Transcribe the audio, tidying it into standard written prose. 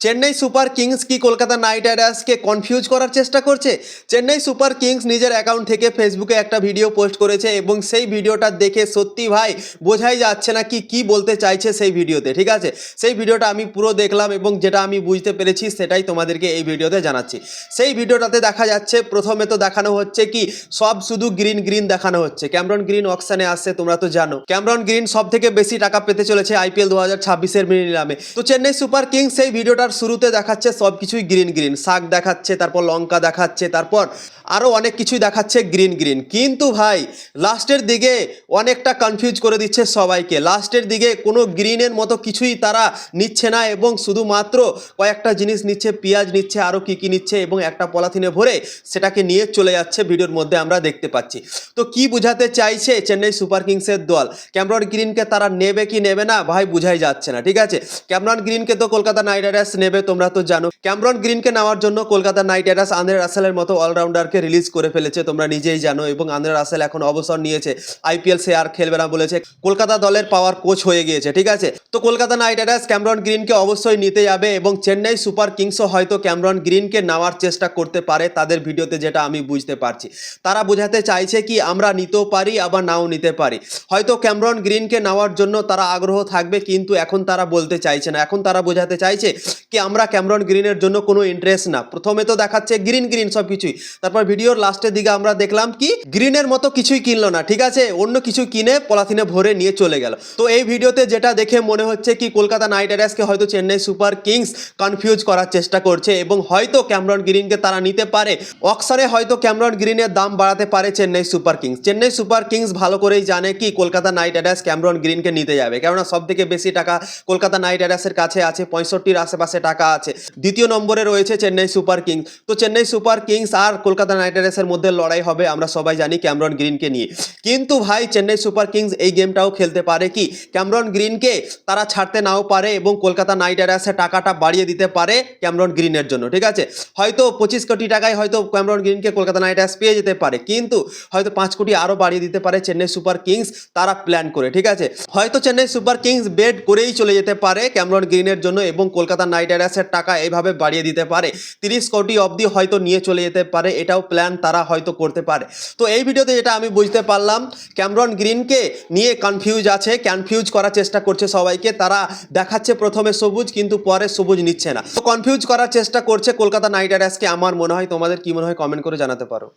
Chennai Super Kings কি Kolkata night রাইডার্সকে confuse করার চেষ্টা করছে? চেন্নাই সুপার কিংস নিজের অ্যাকাউন্ট থেকে ফেসবুকে একটা ভিডিও পোস্ট করেছে এবং সেই ভিডিওটা দেখে সত্যি ভাই বোঝাই যাচ্ছে না কি বলতে চাইছে সেই ভিডিওতে। ঠিক আছে, সেই ভিডিওটা আমি পুরো দেখলাম এবং যেটা আমি বুঝতে পেরেছি সেটাই তোমাদেরকে এই ভিডিওতে জানাচ্ছি। সেই ভিডিওটাতে দেখা যাচ্ছে, প্রথমে তো দেখানো হচ্ছে কি সব শুধু গ্রিন গ্রিন দেখানো হচ্ছে। ক্যামরন গ্রিন অকশনে আসছে, তোমরা তো জানো ক্যামরন গ্রিন সব থেকে বেশি টাকা পেতে চলেছে আইপিএল 2026-এর নিলামে। তো চেন্নাই সুপার কিংস সেই ভিডিওটার শুরুতে দেখাচ্ছে সব কিছুই গ্রিন গ্রিন, শাক দেখাচ্ছে, তারপর লঙ্কা দেখাচ্ছে, তারপর আরও অনেক কিছুই দেখাচ্ছে গ্রিন গ্রিন। কিন্তু ভাই লাস্টের দিকে অনেকটা কনফিউজ করে দিচ্ছে সবাইকে। লাস্টের দিকে কোনো গ্রিনের মতো কিছুই তারা নিচ্ছে না এবং শুধুমাত্র কয়েকটা জিনিস নিচ্ছে, পেঁয়াজ নিচ্ছে, আরও কী নিচ্ছে এবং একটা পলিথিনে ভরে সেটাকে নিয়ে চলে যাচ্ছে। ভিডিওর মধ্যে আমরা দেখতে পাচ্ছি। তো কি বোঝাতে চাইছে চেন্নাই সুপার কিংসের দল? ক্যামরন গ্রিনকে তারা নেবে কি নেবে না ভাই বোঝাই যাচ্ছে না। ঠিক আছে, ক্যামরন গ্রিনকে তো কলকাতা নাইট রাইডার্স নেবে, তোমরা তো জানো। ক্যামরন গ্রিনকে নেওয়ার জন্য কলকাতা নাইট রাইডার্স আন্দ্রে রাসেলের মতো অলরাউন্ডারকে রিলিজ করে ফেলেছে, তোমরা নিজেই জানো। এবং আন্দ্রে রাসেল এখন অবসর নিয়েছে, আইপিএল সে আর খেলবে না বলেছে, কলকাতা দলের পাওয়ার কোচ হয়ে গিয়েছে। ঠিক আছে, তো কলকাতা নাইট রাইডার্স ক্যামরন গ্রিনকে অবশ্যই নিতে যাবে এবং চেন্নাই সুপার কিংসও হয়তো ক্যামরন গ্রিনকে নেওয়ার চেষ্টা করতে পারে। তাদের ভিডিওতে যেটা আমি বুঝতে পারছি, তারা বোঝাতে চাইছে কি আমরা নিতেও পারি আবার নাও নিতে পারি। হয়তো ক্যামরন গ্রিনকে নেওয়ার জন্য তারা আগ্রহ থাকবে, কিন্তু এখন তারা বলতে চাইছে না। এখন তারা বোঝাতে চাইছে কি আমরা ক্যামরন গ্রিনের জন্য কোনো ইন্টারেস্ট না। প্রথমে তো দেখাচ্ছে গ্রিন গ্রিন সব কিছুই, তারপর ভিডিওর লাস্টের দিকে আমরা দেখলাম কি গ্রিনের মতো কিছুই কিনলো না। ঠিক আছে, অন্য কিছু কিনে পলিথিনে ভরে নিয়ে চলে গেল। তো এই ভিডিওতে যেটা দেখে মনে হচ্ছে কি কলকাতা নাইট রাইডার্সকে হয়তো চেন্নাই সুপার কিংস কনফিউজ করার চেষ্টা করছে এবং হয়তো ক্যামরন গ্রিনকে তারা নিতে পারে। অকশনে হয়তো ক্যামরন গ্রিনের দাম বাড়াতে পারে Chennai Super Kings. Chennai Super Kings ভালো করেই জানে কি কলকাতা নাইট রাইডার্স ক্যামরন গ্রিনকে নিতে যাবে, কেননা সব থেকে বেশি টাকা কলকাতা নাইট রাইডার্সের কাছে আছে, 65-র আশেপাশে টাকা আছে। দ্বিতীয় নম্বরে রয়েছে চেন্নাই সুপার কিংস। তো চেন্নাই সুপার কিংস আর কলকাতা নাইট রাইডার্সের মধ্যে লড়াই হবে, আমরা সবাই জানি ক্যামরন গ্রিনকে নিয়ে। কিন্তু ভাই চেন্নাই সুপার কিংস এই গেমটাও খেলতে পারে কি ক্যামরন গ্রিনকে তারা ছাড়তে নাও পারে এবং কলকাতা নাইট রাইডার্সের টাকাটা বাড়িয়ে দিতে পারে ক্যামরন গ্রিনের জন্য। ঠিক আছে, হয়তো 25 কোটি টাকায় হয়তো ক্যামরন গ্রিনকে কলকাতা নাইট রাইডার্স পেয়ে যেতে পারে, কিন্তু হয়তো 5 কোটি আরও বাড়িয়ে দিতে পারে চেন্নাই সুপার কিংস তারা প্ল্যান করে। ঠিক আছে, হয়তো চেন্নাই সুপার কিংস বেড করেই চলে যেতে পারে ক্যামরন গ্রিনের জন্য এবং কলকাতা নাইট রাইডার্সের টাকা এইভাবে বাড়িয়ে দিতে পারে, 30 কোটি অবধি হয়তো নিয়ে চলে যেতে পারে। এটাও প্ল্যান তারা হয়তো করতে পারে। তো এই ভিডিওতে যেটা আমি বুঝতে পারলাম, ক্যামরন গ্রিনকে নিয়ে কনফিউজ করার চেষ্টা করছে সবাইকে। তারা দেখাচ্ছে প্রথমে সবুজ, কিন্তু পরে সবুজ নিচ্ছে না। তো কনফিউজ করার চেষ্টা করছে কলকাতা নাইট রাইডার্সকে আমার মনে হয়। তোমাদের কি মনে হয় কমেন্ট করে জানাতে পারো।